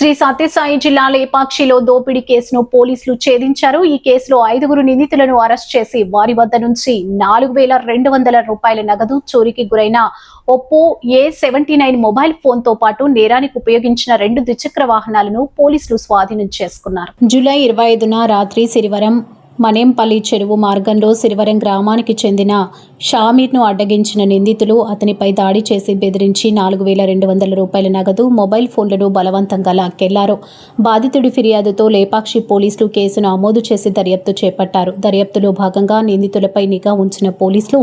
శ్రీ సత్యసాయి జిల్లా లేపాక్షిలో దోపిడీ కేసును పోలీసులు ఛేదించారు. ఈ కేసులో 5 నిందితులను అరెస్ట్ చేసి వారి వద్ద నుంచి 4,200 రూపాయల నగదు, చోరీకి గురైన ఒప్పో A79 మొబైల్ ఫోన్ తో పాటు నేరానికి ఉపయోగించిన 2 ద్విచక్ర వాహనాలను పోలీసులు స్వాధీనం చేసుకున్నారు. జూలై 25న రాత్రి సిరివరం మనేంపల్లి చెరువు మార్గంలో సిరివరం గ్రామానికి చెందిన షామీర్ను అడ్డగించిన నిందితులు అతనిపై దాడి చేసి బెదిరించి 4,200 రూపాయల నగదు, మొబైల్ ఫోన్లను బలవంతంగా లాక్కెళ్లారు. బాధితుడి ఫిర్యాదుతో లేపాక్షి పోలీసులు కేసును నమోదు చేసి దర్యాప్తు చేపట్టారు. దర్యాప్తులో భాగంగా నిందితులపై నిఘా ఉంచిన పోలీసులు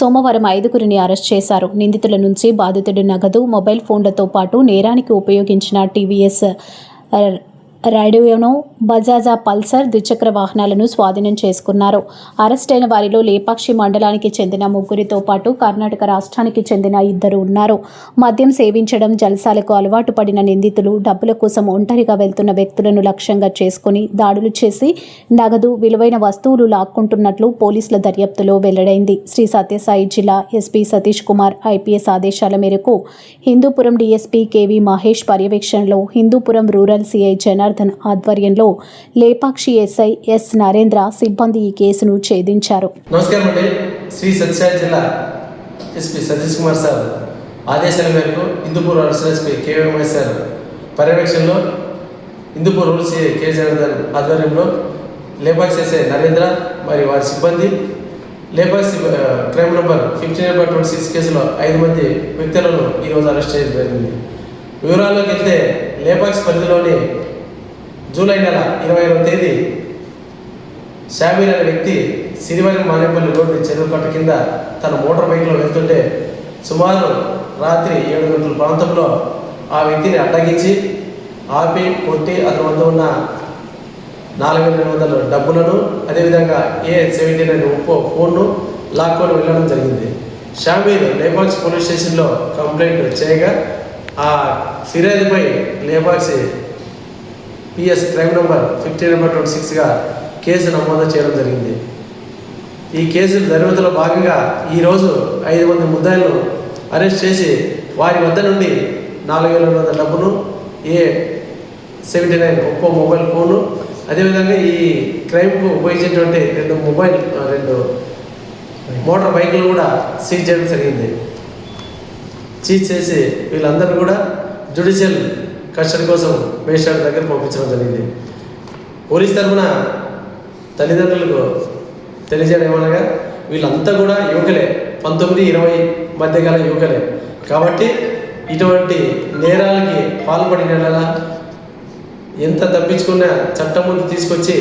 సోమవారం 5 అరెస్ట్ చేశారు. నిందితుల నుంచి బాధితుడి నగదు, మొబైల్ ఫోన్లతో పాటు నేరానికి ఉపయోగించిన టీవీఎస్ రైడియోనో, బజాజా పల్సర్ ద్విచక్ర వాహనాలను స్వాధీనం చేసుకున్నారు. అరెస్ట్ అయిన వారిలో లేపాక్షి మండలానికి చెందిన 3తో పాటు కర్ణాటక రాష్ట్రానికి చెందిన 2 ఉన్నారు. మద్యం సేవించడం, జల్సాలకు అలవాటు పడిన నిందితులు డబ్బుల కోసం ఒంటరిగా వెళ్తున్న వ్యక్తులను లక్ష్యంగా చేసుకుని దాడులు చేసి నగదు, విలువైన వస్తువులు లాక్కుంటున్నట్లు పోలీసుల దర్యాప్తులో వెల్లడైంది. శ్రీ సత్యసాయి జిల్లా ఎస్పీ సతీష్ కుమార్ ఐపీఎస్ ఆదేశాల మేరకు హిందూపురం డీఎస్పీ కేవీ మహేష్ పర్యవేక్షణలో హిందూపురం రూరల్ సిఐ జనార్దన్ ఆధ్వర్యంలో లేపాక్షి ఎస్ఐ ఎస్ నరేంద్ర సిబ్బంది ఈ కేసును ఛేదించారు. నమస్కారం అండి. శ్రీ సత్యసాయి జిల్లా ఎస్పీ సతీష్ కుమార్ సార్ ఆదేశాల మేరకు Hindupur additional SP KV Mahesh sir పర్యవేక్షణలో హిందూపూర్ రూరల్ సిఐ కె జనార్దన్ ఆధ్వర్యంలో లేపాక్షి ఎస్ఐ నరేంద్ర మరియు వారి సిబ్బంది లేపాక్షి క్రైమ్ నంబర్ 15/26 కేసులో 5 మంది వ్యక్తులను ఈరోజు అరెస్ట్ చేయడం జరిగింది. వివరాల్లోకి వెళ్తే లేపాక్షి పరిధిలోని జూలై నెల 25వ తేదీ షామీర్ అనే వ్యక్తి సిరివరం మానేపల్లి రోడ్డు చెరువు కట్ట కింద తన మోటార్ బైక్లో వెళ్తుంటే సుమారు రాత్రి 7 గంటల ప్రాంతంలో ఆ వ్యక్తిని అడ్డగించి ఆపి కొట్టి అతని వద్ద ఉన్న 4,200 డబ్బులను, అదేవిధంగా A79 ఒప్పో ఫోన్ను లాక్కొని వెళ్ళడం జరిగింది. షామీర్ లేపాక్షి పోలీస్ స్టేషన్లో కంప్లైంట్ చేయగా ఆ ఫిర్యాదుపై లేపాక్షి పిఎస్ క్రైమ్ నంబర్ 15/26గా కేసు నమోదు చేయడం జరిగింది. ఈ కేసు దర్యాప్తులో భాగంగా ఈరోజు 5 మంది ముద్దాయిలను అరెస్ట్ చేసి వారి వద్ద నుండి 4,200 డబ్బును, A79 ఒప్పో మొబైల్ ఫోను, అదేవిధంగా ఈ క్రైమ్కు ఉపయోగించేటువంటి 2 మోటార్ బైకులు కూడా సీజ్ చేయడం జరిగింది. సీజ్ చేసి వీళ్ళందరూ కూడా జ్యుడిషియల్ కస్టడీ కోసం మేజిస్ట్రేట్ దగ్గర పంపించడం జరిగింది. పోలీస్ తరఫున తల్లిదండ్రులకు తెలియజేయడం ఏమనగా వీళ్ళంతా కూడా యువకులే, 19-20 మధ్య గల యువకులే. కాబట్టి ఇటువంటి నేరాలకి పాల్పడిన ఎంత తప్పించుకున్నా చట్టం ముందు తీసుకొచ్చి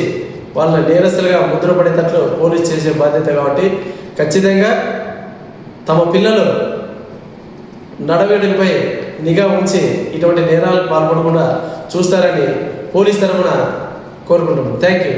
వాళ్ళని నేరస్తులుగా ముద్రపడేటట్లు పోలీస్ చేసే బాధ్యత. కాబట్టి ఖచ్చితంగా తమ పిల్లలు నడవడికపై నిఘా ఉంచి ఇటువంటి నేరాలకు పాల్పడకుండా చూస్తారని పోలీస్ తరఫున కోరుకుంటున్నాం. Thank you.